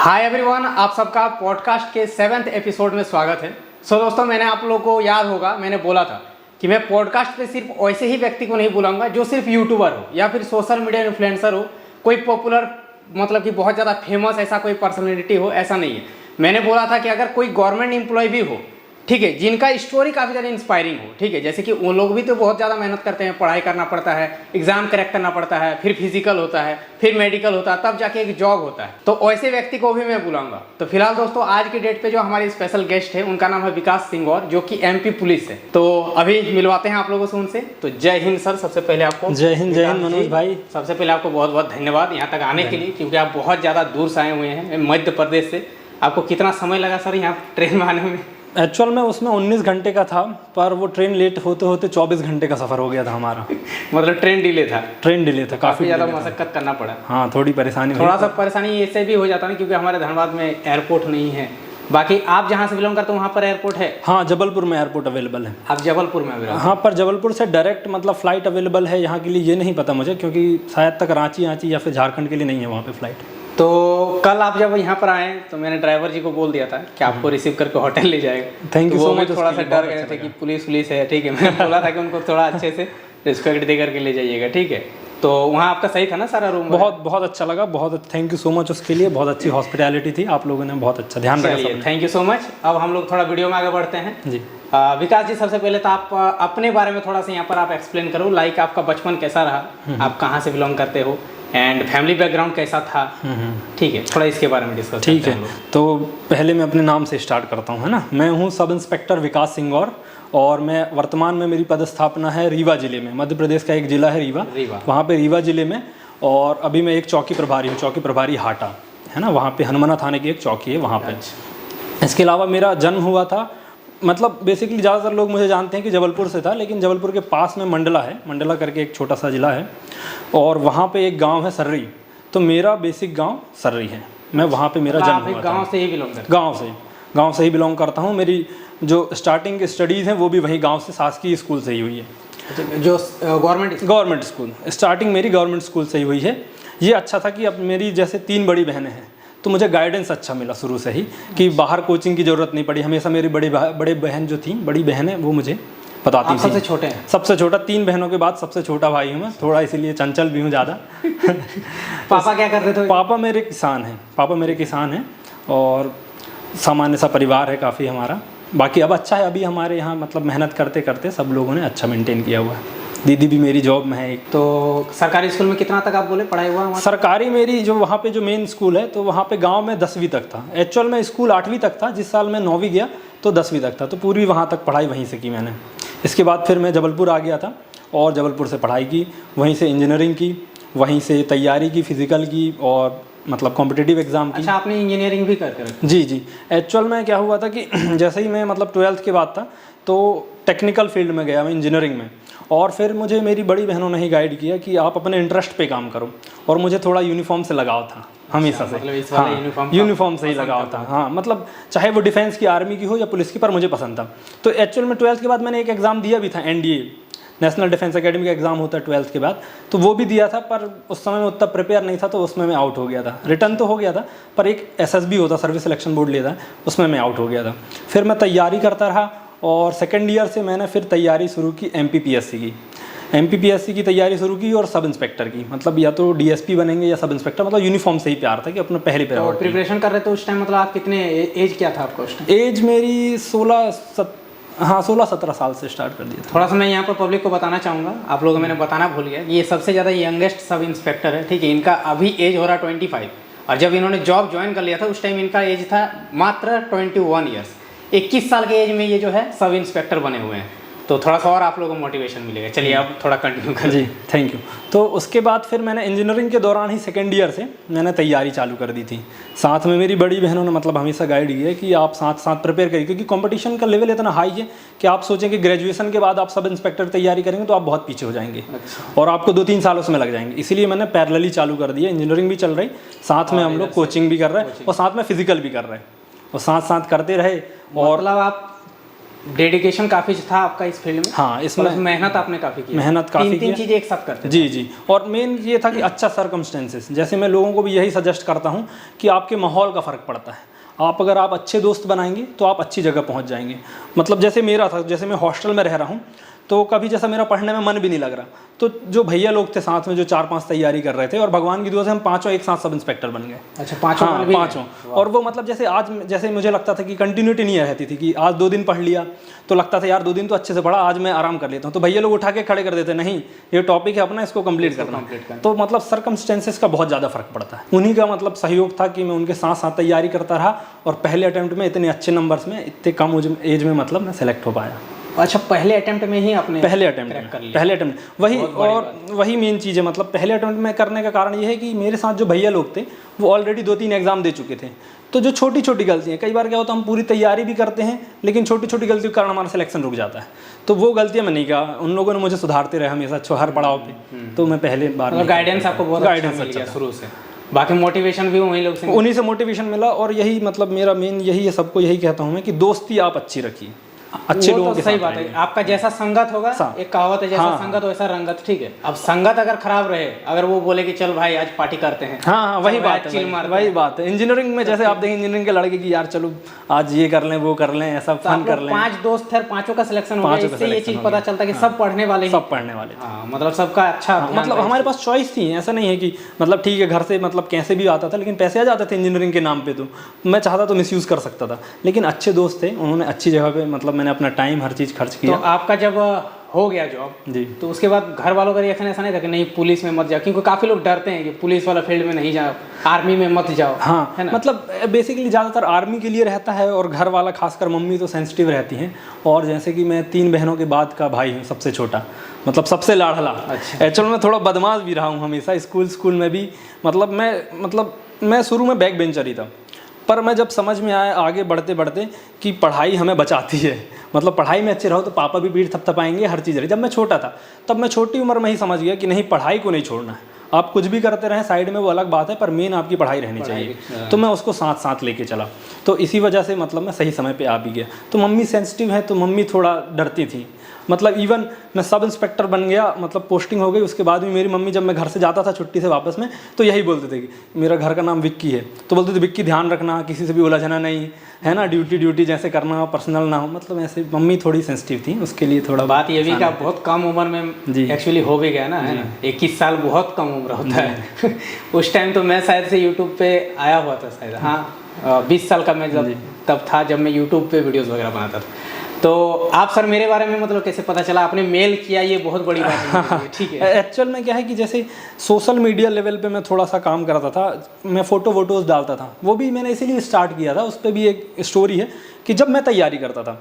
Hi everyone, आप सबका podcast के 7वें एपिसोड में स्वागत है। दोस्तों, मैंने आप लोगों को याद होगा, मैंने बोला था कि मैं पॉडकास्ट पे सिर्फ वैसे ही व्यक्ति को नहीं बुलाऊंगा जो सिर्फ यूट्यूबर हो या फिर सोशल मीडिया इन्फ्लुएंसर हो, कोई पॉपुलर मतलब कि बहुत ज़्यादा फेमस ऐसा कोई पर्सनैलिटी हो, ऐसा नहीं है। मैंने बोला था कि अगर कोई गवर्नमेंट एम्प्लॉय भी हो, ठीक है, जिनका स्टोरी काफ़ी ज़्यादा इंस्पायरिंग हो, ठीक है, जैसे कि वो लोग भी तो बहुत ज़्यादा मेहनत करते हैं, पढ़ाई करना पड़ता है, एग्जाम क्रैक करना पड़ता है, फिर फिजिकल होता है, फिर मेडिकल होता है, तब जाके एक जॉब होता है। तो ऐसे व्यक्ति को भी मैं बुलाऊंगा। तो फिलहाल दोस्तों, आज की डेट पे जो हमारे स्पेशल गेस्ट है उनका नाम है विकास सिंह और जो कि एमपी पुलिस है। तो अभी मिलवाते हैं आप लोगों से उनसे। तो जय हिंद सर, सबसे पहले आपको जय हिंद मनोज भाई। सबसे पहले आपको बहुत बहुत धन्यवाद यहाँ तक आने के लिए, क्योंकि आप बहुत ज़्यादा दूर से आए हुए हैं मध्य प्रदेश से। आपको कितना समय लगा सर यहाँ ट्रेन में आने में? एक्चुअल में उसमें 19 घंटे का था, पर वो ट्रेन लेट होते होते 24 घंटे का सफ़र हो गया था हमारा। मतलब ट्रेन डिले था? ट्रेन डिले था, काफ़ी ज़्यादा मशक्कत करना पड़ा। हाँ, थोड़ी परेशानी, थोड़ा सा परेशानी ऐसे भी हो जाता है क्योंकि हमारे धनबाद में एयरपोर्ट नहीं है। बाकी आप जहाँ से बिलोंग करते हो वहाँ पर एयरपोर्ट है? हाँ, जबलपुर में एयरपोर्ट अवेलेबल है। आप जबलपुर में अवेलेबल? हाँ, पर जबलपुर से डायरेक्ट मतलब फ़्लाइट अवेलेबल है यहाँ के लिए, ये नहीं पता मुझे, क्योंकि शायद तक रांची या फिर झारखंड के लिए नहीं है वहाँ पे फ़्लाइट। तो कल आप जब यहाँ पर आए तो मैंने ड्राइवर जी को बोल दिया था कि आपको रिसीव करके होटल ले जाएगा। Thank you so much. थोड़ा सा डर गए थे कि पुलिस है, ठीक है। मैंने बोला था कि उनको थोड़ा अच्छे से रिस्पेक्ट दे करके ले जाइएगा, ठीक है। तो वहाँ आपका सही था ना सारा रूम? बहुत अच्छा लगा, बहुत थैंक यू सो मच उसके लिए। बहुत अच्छी हॉस्पिटैलिटी थी, आप लोगों ने बहुत अच्छा ध्यान रखा। Thank you so much. अब हम लोग थोड़ा वीडियो में आगे बढ़ते हैं जी। विकास जी, सबसे पहले तो आप अपने बारे में थोड़ा सा यहाँ पर आप एक्सप्लेन करो। लाइक आपका बचपन कैसा रहा, आप कहाँ से बिलोंग करते हो एंड फैमिली बैकग्राउंड कैसा था, ठीक है, थोड़ा इसके बारे में डिस्कस करते हैं। ठीक है, तो पहले मैं अपने नाम से स्टार्ट करता हूँ, है ना। मैं हूँ सब इंस्पेक्टर विकास सिंह और मैं वर्तमान में मेरी पदस्थापना है रीवा जिले में। मध्य प्रदेश का एक जिला है रीवा, वहाँ पे रीवा जिले में। और अभी मैं एक चौकी प्रभारी हूँ, चौकी प्रभारी हाटा, है ना। वहाँ पे हनुमाना थाने की एक चौकी है वहाँ पे। इसके अलावा मेरा जन्म हुआ था, मतलब बेसिकली ज़्यादातर लोग मुझे जानते हैं कि जबलपुर से था, लेकिन जबलपुर के पास में मंडला है, मंडला करके एक छोटा सा ज़िला है, और वहाँ पे एक गांव है सर्री। तो मेरा बेसिक गांव सर्री है, मैं वहाँ पे मेरा जन्म हुआ था। गांव से ही बिलोंग करते? गांव से ही बिलोंग करता हूँ। मेरी जो स्टार्टिंग की स्टडीज़ हैं वो भी वहीं गाँव से शासकीय स्कूल से ही हुई है। जो गवर्नमेंट स्कूल, स्टार्टिंग मेरी गवर्नमेंट स्कूल से ही हुई है। ये अच्छा था कि अब मेरी जैसे 3 बड़ी बहनें हैं, तो मुझे गाइडेंस अच्छा मिला शुरू से ही कि बाहर कोचिंग की ज़रूरत नहीं पड़ी। हमेशा मेरी बड़ी बहन जो थी, बड़ी बहन है, वो मुझे बताती थी। सबसे छोटे हैं? सबसे छोटा, 3 बहनों के बाद सबसे छोटा भाई हूँ मैं, थोड़ा इसीलिए चंचल भी हूँ ज़्यादा। पापा क्या करते थे? पापा मेरे किसान हैं और सामान्य सा परिवार है काफ़ी हमारा। बाकी अब अच्छा है, अभी हमारे यहाँ मतलब मेहनत करते करते सब लोगों ने अच्छा मेंटेन किया हुआ है। दीदी भी मेरी जॉब में है एक। तो सरकारी स्कूल में कितना तक आप बोले पढ़ाई हुआ? सरकारी मेरी जो वहाँ पे जो मेन स्कूल है, तो वहाँ पे गांव में 10वीं तक था। एक्चुअल में स्कूल 8वीं तक था, जिस साल मैं 9वीं गया तो 10वीं तक था, तो पूरी वहाँ तक पढ़ाई वहीं से की मैंने। इसके बाद फिर मैं जबलपुर आ गया था और जबलपुर से पढ़ाई की, वहीं से इंजीनियरिंग की, वहीं से तैयारी की फिज़िकल की और मतलब कॉम्पिटिटिव एग्ज़ाम की। अच्छा, आपने इंजीनियरिंग भी करके? जी। एक्चुअल में क्या हुआ था कि जैसे ही मैं मतलब 12th के बाद था तो टेक्निकल फील्ड में गया मैं इंजीनियरिंग में, और फिर मुझे मेरी बड़ी बहनों ने ही गाइड किया कि आप अपने इंटरेस्ट पे काम करो। और मुझे थोड़ा यूनिफॉर्म से लगाव था हमेशा से, मतलब हाँ, यूनिफॉर्म से ही लगाव था। हाँ, मतलब चाहे वो डिफेंस की, आर्मी की हो या पुलिस की, पर मुझे पसंद था। तो एक्चुअल में 12th के बाद मैंने एक एग्ज़ाम दिया भी था, NDA, नेशनल डिफेंस एकेडमी का एग्ज़ाम होता है 12th के बाद, तो वो भी दिया था, पर उस समय में उतना प्रिपेयर नहीं था, तो उसमें मैं आउट हो गया था। रिटर्न तो हो गया था, पर एक SSB होता, सर्विस सिलेक्शन बोर्ड लेता है, उसमें मैं आउट हो गया था। फिर मैं तैयारी करता रहा और सेकेंड ईयर से मैंने फिर तैयारी शुरू की MPPSC की तैयारी शुरू की और सब इंस्पेक्टर की, मतलब या तो DSP बनेंगे या सब इंस्पेक्टर, मतलब यूनिफॉर्म से ही प्यार था कि अपने पहले पे। और प्रिपरेशन कर रहे थे उस टाइम, मतलब आप कितने एज क्या था आपका उस टाइम? एज मेरी 16-17 साल से स्टार्ट कर दिया था। थोड़ा सा मैं यहाँ पर पब्लिक को बताना चाहूँगा, आप लोगों को मैंने बताना भूल गया, ये सबसे ज़्यादा यंगेस्ट सब इंस्पेक्टर है, ठीक है। इनका अभी एज हो रहा 25, और जब इन्होंने जॉब ज्वाइन कर लिया था उस टाइम इनका एज था मात्र 21 ईयर्स। 21 साल के एज में ये जो है सब इंस्पेक्टर बने हुए हैं। तो थोड़ा सा और आप लोगों को मोटिवेशन मिलेगा। चलिए अब थोड़ा कंटिन्यू करें। जी, थैंक यू। तो उसके बाद फिर मैंने इंजीनियरिंग के दौरान ही सेकेंड ईयर से मैंने तैयारी चालू कर दी थी। साथ में मेरी बड़ी बहनों ने मतलब हमेशा गाइड किया कि आप साथ साथ प्रिपेयर करिए, क्योंकि कंपटीशन का लेवल इतना हाई है कि आप सोचें कि ग्रेजुएशन के बाद आप सब इंस्पेक्टर तैयारी करेंगे तो आप बहुत पीछे हो जाएंगे। अच्छा। और आपको 2-3 साल उसमें लग जाएंगे। इसीलिए मैंने पैरेलली चालू कर दिया, इंजीनियरिंग भी चल रही, साथ में हम लोग कोचिंग भी कर रहे हैं और साथ में फिजिकल भी कर रहे हैं, और साथ साथ करते रहे। और मतलब आप डेडिकेशन काफ़ी था आपका इस फील्ड में। हाँ, इसमें मेहनत आपने काफ़ी की, मेहनत काफ़ी तीन चीज़ें एक साथ करते। जी जी। और मेन ये था कि अच्छा सर्कमस्टेंसेस, जैसे मैं लोगों को भी यही सजेस्ट करता हूँ कि आपके माहौल का फ़र्क पड़ता है। अगर आप अच्छे दोस्त बनाएंगे तो आप अच्छी जगह पहुँच जाएंगे। मतलब जैसे मेरा था, जैसे मैं हॉस्टल में रह रहा हूँ तो कभी जैसा मेरा पढ़ने में मन भी नहीं लग रहा, तो जो भैया लोग थे साथ में जो 4-5 तैयारी कर रहे थे, और भगवान की दुआ से हम पाँचों एक साथ सब इंस्पेक्टर बन गए। अच्छा, पाँचों? हाँ, पाँचों। और वो मतलब जैसे आज जैसे मुझे लगता था कि कंटिन्यूटी नहीं रहती थी, कि आज 2 दिन पढ़ लिया तो लगता था यार 2 दिन तो अच्छे से पढ़ा, आज मैं आराम कर लेता हूँ, तो भैया लोग उठा के खड़े कर देते, नहीं ये टॉपिक है अपना, इसको कंप्लीट करना। तो मतलब सर्कमस्टेंसेस का बहुत ज़्यादा फर्क पड़ता है। उन्हीं का मतलब सहयोग था कि मैं उनके साथ साथ तैयारी करता रहा, और पहले अटेम्प्ट में इतने अच्छे नंबर्स में, इतने कम एज में मतलब मैं सेलेक्ट हो पाया। अच्छा, पहले अटेम्प्ट में ही आपने? पहले अटेम्प्ट वही। और वही मेन चीज़ है, मतलब पहले अटेम्प्ट में करने का कारण ये है कि मेरे साथ जो भैया लोग थे वो ऑलरेडी 2-3 एग्जाम दे चुके थे, तो जो छोटी छोटी गलतियाँ, कई बार क्या होता है हम पूरी तैयारी भी करते हैं लेकिन छोटी छोटी गलतियों के कारण हमारा सिलेक्शन रुक जाता है, तो वो गलतियाँ मैं नहीं कहा, उन लोगों ने मुझे सुधारते रहे हमेशा हर पड़ाव पे। तो मैं पहले बार गाइडेंस आपको बहुत गाइडेंस मिल गया शुरू से, बाकी मोटिवेशन भी वही लोग से, उन्हीं से मोटिवेशन मिला। और यही मतलब मेरा मेन यही है, सबको यही कहता हूँ मैं कि दोस्ती आप अच्छी रखिए, अच्छे लोगों के साथ। सही बात है, आपका जैसा संगत होगा, एक कहावत है, जैसा संगत वैसा रंगत। ठीक है, अब संगत अगर खराब रहे, अगर वो बोले कि चल भाई आज पार्टी करते हैं, हाँ वही बात है, वही बात है। इंजीनियरिंग में जैसे आप देखें इंजीनियरिंग के लड़के की यार चलो आज ये कर लें वो कर लें, ऐसा फन कर लें। 5 दोस्त थे, 5 का सिलेक्शन हो गया, इससे ये चीज पता चलता है कि सब पढ़ने वाले, सब पढ़ने वाले, मतलब सबका अच्छा, मतलब हमारे पास चॉइस थी, ऐसा नहीं है कि मतलब ठीक है घर से मतलब कैसे भी आता था, लेकिन पैसे आ जाते थे इंजीनियरिंग के नाम पे, तो मैं चाहता तो मिसयूज़ कर सकता था, लेकिन अच्छे दोस्त थे, उन्होंने अच्छी जगह पे मतलब मैंने अपना टाइम हर चीज़ खर्च किया। तो आपका जब हो गया जॉब जी, तो उसके बाद घर वालों का रिएक्शन ऐसा नहीं था कि नहीं पुलिस में मत जाओ, क्योंकि काफ़ी लोग डरते हैं कि पुलिस वाला फील्ड में नहीं जाओ, आर्मी में मत जाओ, हाँ है ना? मतलब बेसिकली ज़्यादातर आर्मी के लिए रहता है, और घर वाला खासकर मम्मी तो सेंसिटिव रहती हैं। और जैसे कि मैं 3 बहनों के बाद का भाई हूँ, सबसे छोटा, मतलब सबसे लाडला। अच्छा। एक्चुअल में थोड़ा बदमाश भी रहा हूँ हमेशा, स्कूल में भी मतलब मैं शुरू में बैक बेंचर ही था, पर मैं जब समझ में आया आगे बढ़ते बढ़ते कि पढ़ाई हमें बचाती है, मतलब पढ़ाई में अच्छे रहो तो पापा भी पीठ थपथपाएंगे, हर चीज़ रही। जब मैं छोटा था तब मैं छोटी उम्र में ही समझ गया कि नहीं, पढ़ाई को नहीं छोड़ना है, आप कुछ भी करते रहें साइड में वो अलग बात है, पर मेन आपकी पढ़ाई रहनी चाहिए। तो मैं उसको साथ साथ लेके चला, तो इसी वजह से मतलब मैं सही समय पे आ भी गया। तो मम्मी सेंसिटिव है तो मम्मी थोड़ा डरती थी, मतलब इवन मैं सब इंस्पेक्टर बन गया, मतलब पोस्टिंग हो गई, उसके बाद भी मेरी मम्मी जब मैं घर से जाता था छुट्टी से वापस में, तो यही बोलते थे कि मेरा घर का नाम विक्की है, तो बोलते थे विक्की ध्यान रखना, किसी से भी उलझना नहीं है ना, ड्यूटी जैसे करना हो, पर्सनल ना हो, मतलब ऐसे मम्मी थोड़ी सेंसिटिव थी, उसके लिए थोड़ा बात ये भी कि आप बहुत कम उम्र में एक्चुअली हो भी गया ना, है ना, 21 साल बहुत कम उम्र होता है। उस टाइम तो मैं शायद से यूट्यूब पे आया हुआ था शायद, हाँ 20 साल का मैं तब था जब मैं यूट्यूब पे वीडियोज़ वगैरह बनाता था। तो आप सर मेरे बारे में मतलब कैसे पता चला, आपने मेल किया, ये बहुत बड़ी बात है। ठीक है, एक्चुअल में क्या है कि जैसे सोशल मीडिया लेवल पे मैं थोड़ा सा काम करता था, मैं फ़ोटोज़ डालता था, वो भी मैंने इसीलिए स्टार्ट किया था। उस पर भी एक स्टोरी है कि जब मैं तैयारी करता था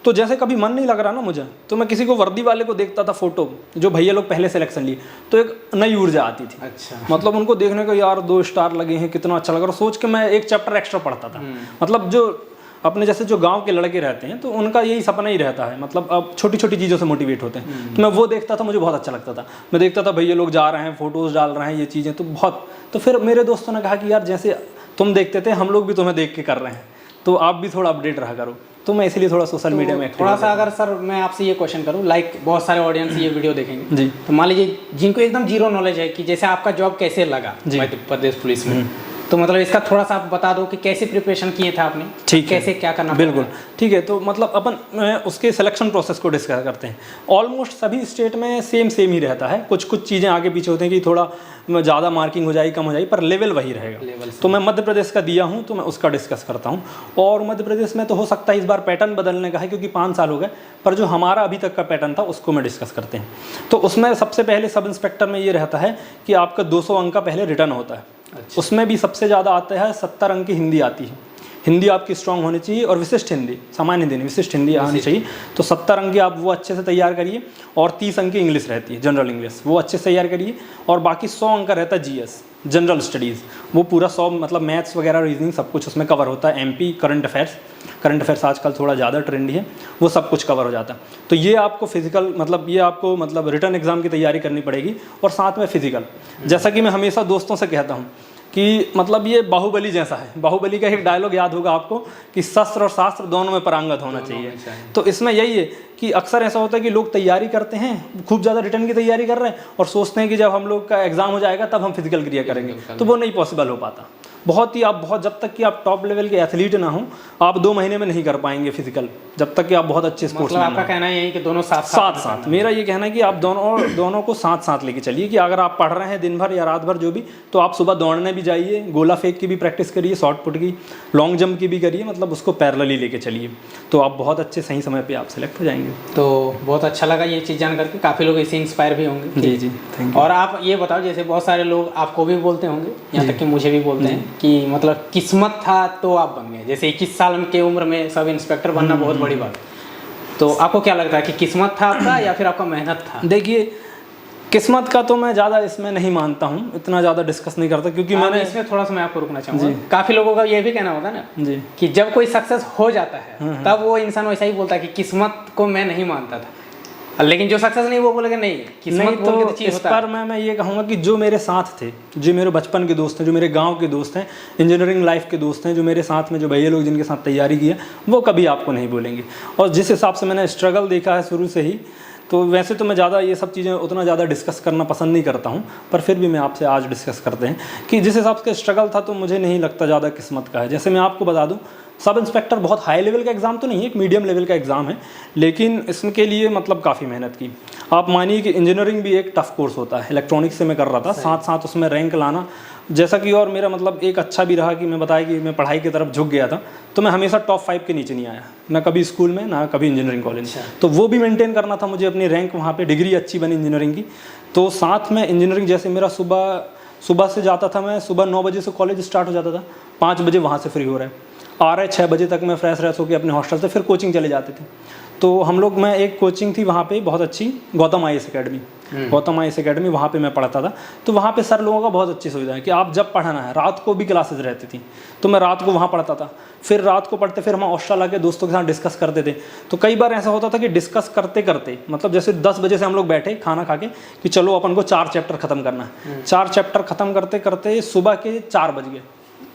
तो जैसे कभी मन नहीं लग रहा ना मुझे, तो मैं किसी को वर्दी वाले को देखता था, फ़ोटो जो भैया लोग पहले सिलेक्शन लिए, तो एक नई ऊर्जा आती थी। अच्छा, मतलब उनको देखने को यार 2 स्टार लगे हैं, कितना अच्छा लग रहा, सोच के मैं एक चैप्टर एक्स्ट्रा पढ़ता था। मतलब जो अपने जैसे जो गांव के लड़के रहते हैं तो उनका यही सपना ही रहता है, मतलब अब छोटी छोटी चीज़ों से मोटिवेट होते हैं, तो मैं वो देखता था, मुझे बहुत अच्छा लगता था। मैं देखता था भैया लोग जा रहे हैं, फ़ोटोज़ डाल रहे हैं, ये चीज़ें तो बहुत, तो फिर मेरे दोस्तों ने कहा कि यार जैसे तुम देखते थे हम लोग भी तुम्हें देख के कर रहे हैं, तो आप भी थोड़ा अपडेट रहा करो। तो मैं इसलिए थोड़ा सोशल मीडिया में थोड़ा सा, अगर सर मैं आपसे ये क्वेश्चन करूँ, लाइक बहुत सारे ऑडियंस ये वीडियो देखेंगे जी, तो मान लीजिए जिनको एकदम जीरो नॉलेज है कि जैसे आपका जॉब कैसे लगा मध्य प्रदेश पुलिस में, तो मतलब इसका थोड़ा सा आप बता दो कि कैसे प्रिपरेशन किए थे आपने, ठीक है, कैसे क्या करना। बिल्कुल ठीक है, तो मतलब अपन उसके सिलेक्शन प्रोसेस को डिस्कस करते हैं। ऑलमोस्ट सभी स्टेट में सेम ही रहता है, कुछ चीज़ें आगे पीछे होते हैं कि थोड़ा ज़्यादा मार्किंग हो जाएगी, कम हो जाएगी, पर लेवल वही रहेगा। तो मैं मध्य प्रदेश का दिया हूँ तो मैं उसका डिस्कस करता हूँ। और मध्य प्रदेश में तो हो सकता है इस बार पैटर्न बदलने का है क्योंकि 5 साल हो गए, पर जो हमारा अभी तक का पैटर्न था उसको मैं डिस्कस करते हैं। तो उसमें सबसे पहले सब इंस्पेक्टर में ये रहता है कि आपका 200 अंक का पहले रिटर्न होता है। अच्छा। उसमें भी सबसे ज़्यादा आता है 70 अंक की हिंदी आती है, हिंदी आपकी स्ट्रांग होनी चाहिए, और विशिष्ट हिंदी, सामान्य हिंदी नहीं, विशिष्ट हिंदी आनी चाहिए। तो 70 अंक की आप वो अच्छे से तैयार करिए, और 30 अंक की इंग्लिश रहती है, जनरल इंग्लिश, वो अच्छे से तैयार करिए, और बाकी 100 अंक का रहता है जीएस, जनरल स्टडीज़, वो पूरा 100 मतलब मैथ्स वगैरह रीजनिंग सब कुछ उसमें कवर होता है। एमपी करंट अफेयर्स आजकल थोड़ा ज़्यादा ट्रेंडी है, वो सब कुछ कवर हो जाता है। तो ये आपको फिजिकल ये आपको मतलब रिटर्न एग्ज़ाम की तैयारी करनी पड़ेगी, और साथ में फिजिकल। जैसा कि मैं हमेशा दोस्तों से कहता हूँ कि मतलब ये बाहुबली जैसा है। बाहुबली का एक डायलॉग याद होगा आपको कि शस्त्र और शास्त्र दोनों में पारंगत होना चाहिए। तो इसमें यही है कि अक्सर ऐसा होता है कि लोग तैयारी करते हैं, खूब ज़्यादा रिटर्न की तैयारी कर रहे हैं और सोचते हैं कि जब हम लोग का एग्जाम हो जाएगा तब हम फिजिकल क्रिया करेंगे, तो वो नहीं पॉसिबल हो पाता। बहुत जब तक कि आप टॉप लेवल के एथलीट ना हो, आप 2 महीने में नहीं कर पाएंगे फिजिकल, जब तक कि आप बहुत अच्छे स्पोर्ट्स मतलब आपका कहना यही कि दोनों साथ मेरा ये कहना है कि आप दोनों को साथ साथ लेके चलिए, कि अगर आप पढ़ रहे हैं दिन भर या रात भर जो भी, तो आप सुबह दौड़ने भी जाइए, गोला फेंक की भी प्रैक्टिस करिए, शॉर्ट पुट की, लॉन्ग जंप की भी करिए, मतलब उसको पैरेलली लेके चलिए, तो आप बहुत अच्छे सही समय पे आप सेलेक्ट हो जाएंगे। तो बहुत अच्छा लगा ये चीज़ जान करके, काफ़ी लोग इससे इंस्पायर भी होंगे। जी जी, थैंक यू। और आप ये बताओ, जैसे बहुत सारे लोग आपको भी बोलते होंगे, यहाँ तक कि मुझे भी बोलते हैं कि मतलब किस्मत था तो आप बन गए, जैसे 21 साल की उम्र में सब इंस्पेक्टर बनना बहुत बड़ी बात। तो आपको क्या लगता है कि किस्मत था आपका या फिर आपका मेहनत था? देखिए, किस्मत का तो मैं ज़्यादा इसमें नहीं मानता हूँ, इतना ज़्यादा डिस्कस नहीं करता, क्योंकि मैंने इसमें थोड़ा सा मैं आपको रुकना चाहूँगा। काफ़ी लोगों का ये भी कहना होता है ना जी कि जब कोई सक्सेस हो जाता है तब वो इंसान वैसा ही बोलता है कि किस्मत को मैं नहीं मानता था, लेकिन जो सक्सेस नहीं वो बोलेगा नहीं किस्मत नहीं। बोल के तो चीज़ इस होता है। पर मैं ये कहूँगा कि जो मेरे साथ थे, जो मेरे बचपन के दोस्त हैं, जो मेरे गांव के दोस्त हैं, इंजीनियरिंग लाइफ के दोस्त हैं, जो मेरे साथ में जो भैया लोग जिनके साथ तैयारी की है, वो कभी आपको नहीं बोलेंगे। और जिस हिसाब से मैंने स्ट्रगल देखा है शुरू से ही, तो वैसे तो मैं ज़्यादा ये सब चीज़ें उतना ज़्यादा डिस्कस करना पसंद नहीं करता हूँ, पर फिर भी मैं आपसे आज डिस्कस करते हैं कि जिस हिसाब से स्ट्रगल था, तो मुझे नहीं लगता ज़्यादा किस्मत का है। जैसे मैं आपको बता दूँ, सब इंस्पेक्टर बहुत हाई लेवल का एग्ज़ाम तो नहीं है, एक मीडियम लेवल का एग्ज़ाम है, लेकिन इसके लिए मतलब काफ़ी मेहनत की। आप मानिए कि इंजीनियरिंग भी एक टफ कोर्स होता है, इलेक्ट्रॉनिक्स से मैं कर रहा था, साथ साथ उसमें रैंक लाना, जैसा कि और मेरा मतलब एक अच्छा भी रहा कि मैं बताया कि मैं पढ़ाई की तरफ झुक गया था, तो मैं हमेशा टॉप 5 के नीचे नहीं आया, ना कभी स्कूल में ना कभी इंजीनियरिंग कॉलेज में। तो वो भी मेंटेन करना था मुझे, अपनी रैंक वहाँ पे, डिग्री अच्छी बनी इंजीनियरिंग की। तो साथ में इंजीनियरिंग, जैसे मेरा सुबह से जाता था, मैं सुबह 9 बजे से कॉलेज स्टार्ट हो जाता था, 5 बजे वहाँ से फ्री हो रहा है, आ रहे 6 बजे तक मैं फ्रेश होकर अपने हॉस्टल से फिर कोचिंग चले जाते थे। तो हम लोग, मैं एक कोचिंग थी वहाँ पे बहुत अच्छी, Gautam IAS academy, Gautam IAS academy, वहाँ पे मैं पढ़ता था। तो वहाँ पे सर लोगों का बहुत अच्छी सुविधा है कि आप जब पढ़ना है, रात को भी क्लासेस रहती थी, तो मैं रात को वहाँ पढ़ता था, फिर रात को पढ़ते फिर हम हॉस्टल आके दोस्तों के साथ डिस्कस करते थे। तो कई बार ऐसा होता था कि डिस्कस करते करते, मतलब जैसे 10 बजे से हम लोग बैठे खाना खा के कि चलो अपन को 4 चैप्टर ख़त्म करना है, 4 चैप्टर ख़त्म करते करते सुबह के 4 बज गए,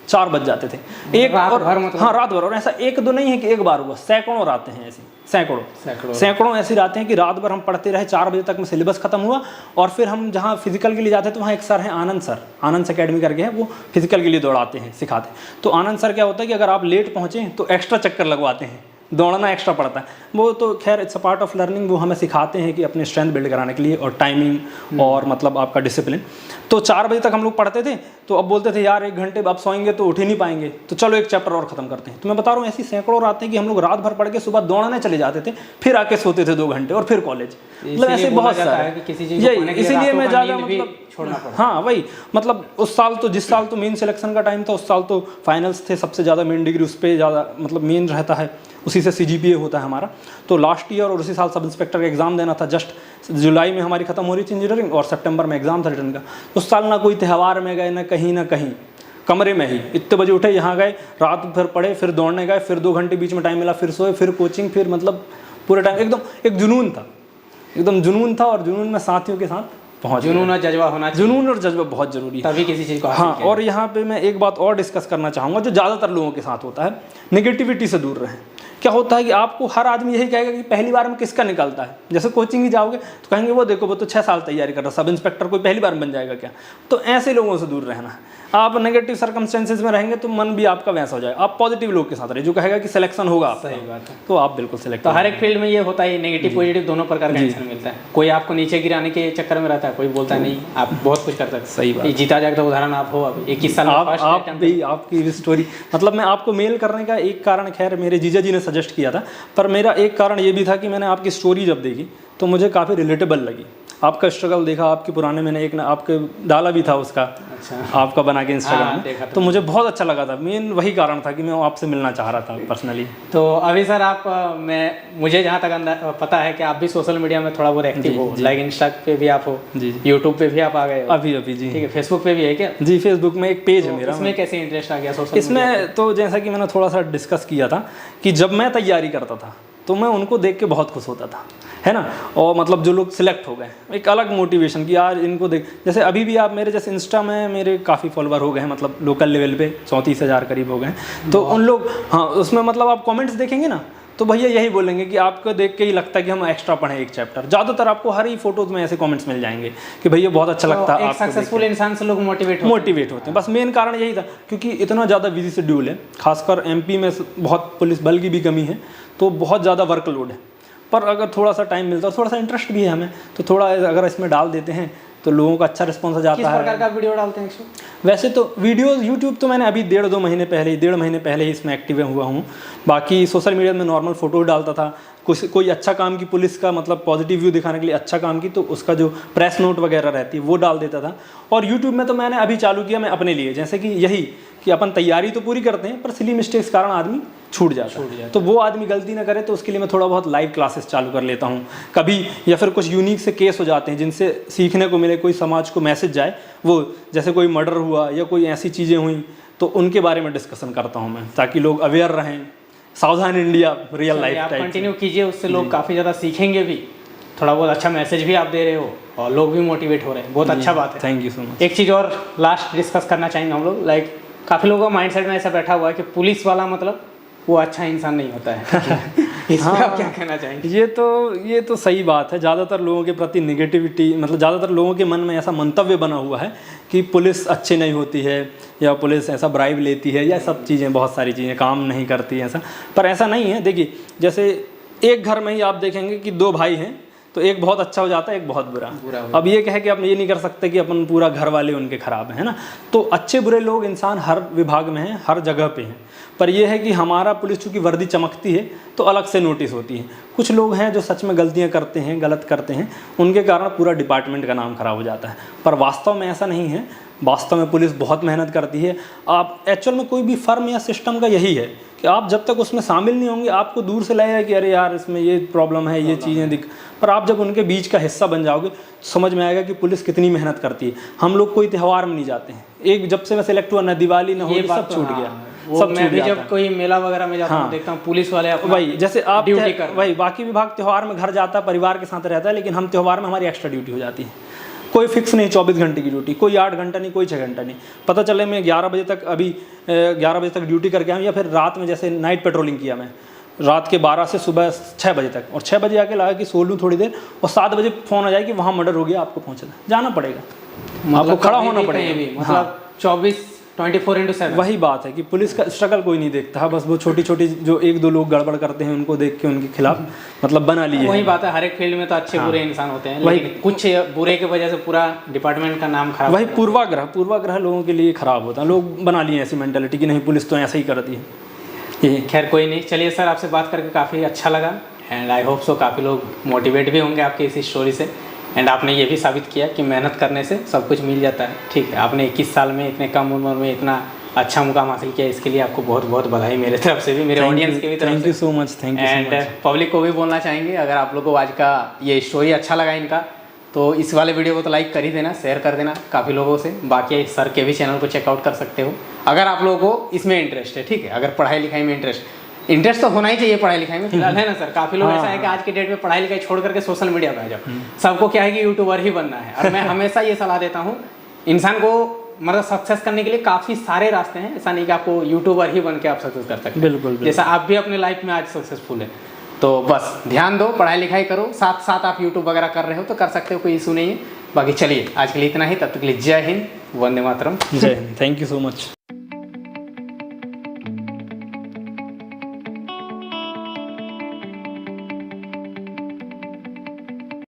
4 बज जाते थे, एक रात और भर मतलब? हाँ, रात भर। और ऐसा एक दो नहीं है कि एक बार हुआ, सैकड़ों रातें हैं ऐसी, सैकड़ों ऐसी रातें हैं कि रात भर हम पढ़ते रहे, 4 बजे तक में सिलेबस खत्म हुआ। और फिर हम जहाँ फिजिकल के लिए जाते हैं, तो वहाँ एक सर हैं आनंद अकेडमी करके हैं, वो फिजिकल के लिए दौड़ाते हैं, सिखाते हैं। तो आनंद सर क्या होता है कि अगर आप लेट पहुँचे तो एक्स्ट्रा चक्कर लगवाते हैं, दौड़ना एक्स्ट्रा पड़ता है। वो तो खैर it's a part of learning, वो हमें सिखाते हैं कि अपने स्ट्रेंथ बिल्ड कराने के लिए, और टाइमिंग और मतलब आपका डिसिप्लिन। तो 4 बजे तक हम लोग पढ़ते थे, तो अब बोलते थे यार 1 घंटे अब सोएंगे तो उठ ही नहीं पाएंगे, तो चलो एक चैप्टर और ख़त्म करते हैं। तो मैं बता रहा हूँ, ऐसी सैकड़ों रातें कि हम लोग रात भर पढ़ के सुबह दौड़ने चले जाते थे, फिर आके सोते थे 2 घंटे और फिर कॉलेज। मतलब ऐसे बहुत सारे, यही इसीलिए मैं ज़्यादा मतलब छोड़ना पड़ा। हाँ वही, मतलब उस साल तो, जिस साल तो मेन सिलेक्शन का टाइम था, उस साल तो फाइनल्स थे, सबसे ज़्यादा मेन डिग्री उस पर ज़्यादा मतलब मेन रहता है, उसी से CGPA होता है हमारा। तो लास्ट ईयर और उसी साल सब इंस्पेक्टर का एग्ज़ाम देना था, जस्ट जुलाई में हमारी ख़त्म हो रही थी इंजीनियरिंग, और सितंबर में एग्ज़ाम था रिटर्न का। उस साल ना कोई त्यौहार में गए, ना कहीं, कमरे में ही इतने बजे उठे, यहाँ गए, रात भर पढ़े, फिर दौड़ने गए, फिर 2 घंटे बीच में टाइम मिला, फिर सोए, फिर कोचिंग, फिर मतलब पूरे टाइम एकदम एक जुनून था, एकदम जुनून था। और जुनून में साथियों के साथ पहुँच, जुनून और जज्बा होना चाहिए। जुनून और जज्बा बहुत ज़रूरी है, तभी किसी चीज़ को। हाँ। और यहाँ पे मैं एक बात और डिस्कस करना चाहूँगा, जो ज़्यादातर लोगों के साथ होता है, नेगेटिविटी से दूर रहें। क्या होता है कि आपको हर आदमी यही कहेगा कि पहली बार में किसका निकलता है, जैसे कोचिंग ही जाओगे तो कहेंगे वो देखो वो तो 6 साल तैयारी कर रहा, सब इंस्पेक्टर कोई पहली बार बन जाएगा क्या। तो ऐसे लोगों से दूर रहना है। आप नेगेटिव सर्कमस्टेंसेस में रहेंगे तो मन भी आपका वैसा हो जाएगा। आप पॉजिटिव लोग के साथ रहे, जो कहेगा कि सिलेक्शन होगा आपका, सही बात है, तो आप बिल्कुल सिलेक्ट। तो हर एक फील्ड में ये होता है, नेगेटिव पॉजिटिव दोनों प्रकार का आंसर मिलता है। कोई आपको नीचे गिराने के चक्कर में रहता है, कोई बोलता नहीं आप बहुत कुछ कर सकते। सही बात, जीता जाएगा उदाहरण आप हो, अभी 21 साल आपकी स्टोरी, मतलब मैं आपको मेल करने का एक कारण, खैर मेरे जीजा जी ने सजेस्ट किया था, पर मेरा एक कारण ये भी था कि मैंने आपकी स्टोरी जब देखी तो मुझे काफ़ी रिलेटेबल लगी। आपका स्ट्रगल देखा, आपके पुराने, मैंने एक ना आपके डाला भी था उसका, अच्छा, आपका बना के इंस्टाग्राम में, तो मुझे बहुत अच्छा लगा था। मेन वही कारण था कि मैं आपसे मिलना चाह रहा था पर्सनली। तो अभी सर आप, मुझे जहाँ तक पता है कि आप भी सोशल मीडिया में थोड़ा बहुत एक्टिव हो, लाइक इंस्टा पे भी आप हो, यूट्यूब पे भी आप आ गए अभी जी, ठीक है, फेसबुक पे भी है क्या? जी, फेसबुक में एक पेज है मेरा। इसमें कैसे इंटरेस्ट आ गया सोशल? इसमें तो जैसा कि मैंने थोड़ा सा डिस्कस किया था कि जब मैं तैयारी करता था तो मैं उनको देख के बहुत खुश होता था, है ना। और मतलब जो लोग सिलेक्ट हो गए, एक अलग मोटिवेशन कि यार इनको देख, जैसे अभी भी आप मेरे जैसे इंस्टा में मेरे काफ़ी फॉलोवर हो गए हैं, मतलब लोकल लेवल पे 34,000 करीब हो गए हैं। तो उन लोग, हाँ, उसमें मतलब आप कमेंट्स देखेंगे ना तो भैया यही बोलेंगे कि आपको देख के ही लगता है कि हम एक्स्ट्रा पढ़ें एक चैप्टर। ज़्यादातर आपको हर ही फोटोज़ में ऐसे कमेंट्स मिल जाएंगे कि भैया बहुत अच्छा लगता है। सक्सेसफुल इंसान से लोग मोटिवेट होते हैं। बस मेन कारण यही था क्योंकि इतना ज़्यादा बिजी शेड्यूल है, खासकर एमपी में बहुत पुलिस बल की भी कमी है, तो बहुत ज़्यादा वर्कलोड है। पर अगर थोड़ा सा टाइम मिलता है, थोड़ा सा इंटरेस्ट भी है हमें, तो थोड़ा अगर इसमें डाल देते हैं तो लोगों का अच्छा रिस्पॉन्स आ जाता है। किस प्रकार का वीडियो डालते हैं? वैसे तो वीडियोस यूट्यूब तो मैंने अभी 1.5 महीने पहले ही इसमें एक्टिव हुआ हूँ। बाकी सोशल मीडिया में नॉर्मल फ़ोटो डालता था, कोई अच्छा काम की, पुलिस का मतलब पॉजिटिव व्यू दिखाने के लिए अच्छा काम की, तो उसका जो प्रेस नोट वगैरह रहती है वो डाल देता था। और यूट्यूब में तो मैंने अभी चालू किया मैं अपने लिए, जैसे कि यही कि अपन तैयारी तो पूरी करते हैं पर सिली मिस्टेक्स कारण आदमी छूट जाता है, तो वो आदमी गलती ना करे, तो उसके लिए मैं थोड़ा बहुत लाइव क्लासेस चालू कर लेता हूँ कभी, या फिर कुछ यूनिक से केस हो जाते हैं जिनसे सीखने को मिले, कोई समाज को मैसेज जाए, वो जैसे कोई मर्डर हुआ या कोई ऐसी चीज़ें हुई तो उनके बारे में डिस्कसन करता हूँ मैं, ताकि लोग अवेयर रहें। सावधान इंडिया रियल लाइफ आप कंटिन्यू कीजिए, उससे लोग काफ़ी ज़्यादा सीखेंगे भी, थोड़ा बहुत अच्छा मैसेज भी आप दे रहे हो और लोग भी मोटिवेट हो रहे हैं, बहुत अच्छा बात है। Thank you so much. एक चीज़ और लास्ट डिस्कस करना चाहेंगे हम लोग, लाइक काफ़ी लोगों का माइंडसेट में ऐसा बैठा हुआ है कि पुलिस वाला मतलब वो अच्छा इंसान नहीं होता है। इस पर आप क्या कहना चाहेंगे? ये तो सही बात है। ज़्यादातर लोगों के प्रति निगेटिविटी, मतलब ज़्यादातर लोगों के मन में ऐसा मंतव्य बना हुआ है कि पुलिस अच्छी नहीं होती है, या पुलिस ऐसा ब्राइब लेती है, या सब चीज़ें, बहुत सारी चीज़ें काम नहीं करती हैं, ऐसा। पर ऐसा नहीं है। देखिए, जैसे एक घर में ही आप देखेंगे कि 2 भाई हैं, तो एक बहुत अच्छा हो जाता है, एक बहुत बुरा। अब ये कहे कि आप ये नहीं कर सकते कि अपन पूरा घर वाले उनके खराब हैं, है ना। तो अच्छे बुरे लोग इंसान हर विभाग में हैं, हर जगह पे हैं। पर यह है कि हमारा पुलिस चूँकि वर्दी चमकती है तो अलग से नोटिस होती है। कुछ लोग हैं जो सच में गलतियां करते हैं, गलत करते हैं, उनके कारण पूरा डिपार्टमेंट का नाम खराब हो जाता है। पर वास्तव में ऐसा नहीं है। वास्तव में पुलिस बहुत मेहनत करती है। आप एक्चुअल में कोई भी फर्म या सिस्टम का यही है कि आप जब तक उसमें शामिल नहीं होंगे, आपको दूर से लगेगा कि अरे यार इसमें ये प्रॉब्लम है, ये चीज़ें दिख, पर आप जब उनके बीच का हिस्सा बन जाओगे समझ में आएगा कि पुलिस कितनी मेहनत करती है। हम लोग कोई त्यौहार में नहीं जाते हैं, एक जब से मैं सिलेक्ट हुआ, न दिवाली न होली, सब छूट गया। सब मैं भी जब कोई मेला वगैरह में जाता हूँ, देखता हूँ पुलिस वाले वही, जैसे आप ड्यूटी कर, वही बाकी विभाग त्यौहार में घर जाता है, परिवार के साथ रहता है, लेकिन हम त्यौहार में हमारी एक्स्ट्रा ड्यूटी हो जाती है। कोई फिक्स नहीं 24 घंटे की ड्यूटी, कोई 8 घंटा नहीं, कोई 6 घंटा नहीं। पता चले मैं 11 बजे तक, अभी 11 बजे तक ड्यूटी करके आऊँ, या फिर रात में जैसे नाइट पेट्रोलिंग किया मैं, रात के 12 से सुबह 6 बजे तक, और 6 बजे आके लगा कि सो लूँ थोड़ी देर, और 7 बजे फ़ोन आ जाए कि वहाँ मर्डर हो गया, आपको पहुँचना, जाना पड़ेगा, आपको खड़ा होना पड़ेगा। मतलब 24/7 वही बात है कि पुलिस का स्ट्रगल कोई नहीं देखता, बस वो छोटी छोटी जो 1-2 लोग गड़बड़ करते हैं उनको देख के उनके खिलाफ मतलब बना लिए। वही बात है, हर एक फील्ड में तो अच्छे बुरे इंसान होते हैं, लेकिन कुछ बुरे की वजह से पूरा डिपार्टमेंट का नाम खराब। वही पूर्वाग्रह लोगों के लिए खराब होता है, लोग बना लिए ऐसी मेंटालिटी कि नहीं पुलिस तो ऐसा ही करती है। खैर कोई नहीं, चलिए सर, आपसे बात करके काफ़ी अच्छा लगा, एंड आई होप सो काफ़ी लोग मोटिवेट भी होंगे आपकी इस स्टोरी से। एंड आपने ये भी साबित किया कि मेहनत करने से सब कुछ मिल जाता है। ठीक है, आपने 21 साल में इतने कम उम्र में इतना अच्छा मुकाम हासिल किया, इसके लिए आपको बहुत बहुत बधाई मेरे तरफ से भी, मेरे ऑडियंस के भी तरफ से। Thank you so much. Thank you. And public को भी बोलना चाहेंगे, अगर आप लोगों को आज का ये स्टोरी अच्छा लगा इनका, तो इस वाले वीडियो को तो लाइक कर ही देना, शेयर कर देना काफ़ी लोगों से। बाकी सर के भी चैनल को चेकआउट कर सकते हो अगर आप लोगों को इसमें इंटरेस्ट है। ठीक है, अगर पढ़ाई लिखाई में इंटरेस्ट तो होना ही चाहिए पढ़ाई लिखाई में, फिलहाल, है ना सर। काफ़ी लोग ऐसा है कि आज के डेट में पढ़ाई लिखाई छोड़ करके सोशल मीडिया पे आ जाओ, सबको क्या है कि यूट्यूबर ही बनना है। और मैं हमेशा ये सलाह देता हूँ, इंसान को मतलब सक्सेस करने के लिए काफ़ी सारे रास्ते हैं, ऐसा नहीं कि आपको यूट्यूबर ही बन के आप सक्सेस कर सकते हैं। बिल्कुल। जैसा आप भी अपने लाइफ में आज सक्सेसफुल है, तो बस ध्यान दो, पढ़ाई लिखाई करो, साथ साथ आप यूट्यूब वगैरह कर रहे हो तो कर सकते हो, कोई इशू नहीं है। बाकी चलिए आज के लिए इतना ही, तब तक के लिए जय हिंद, वंदे मातरम। जय Hind. Thank you so much.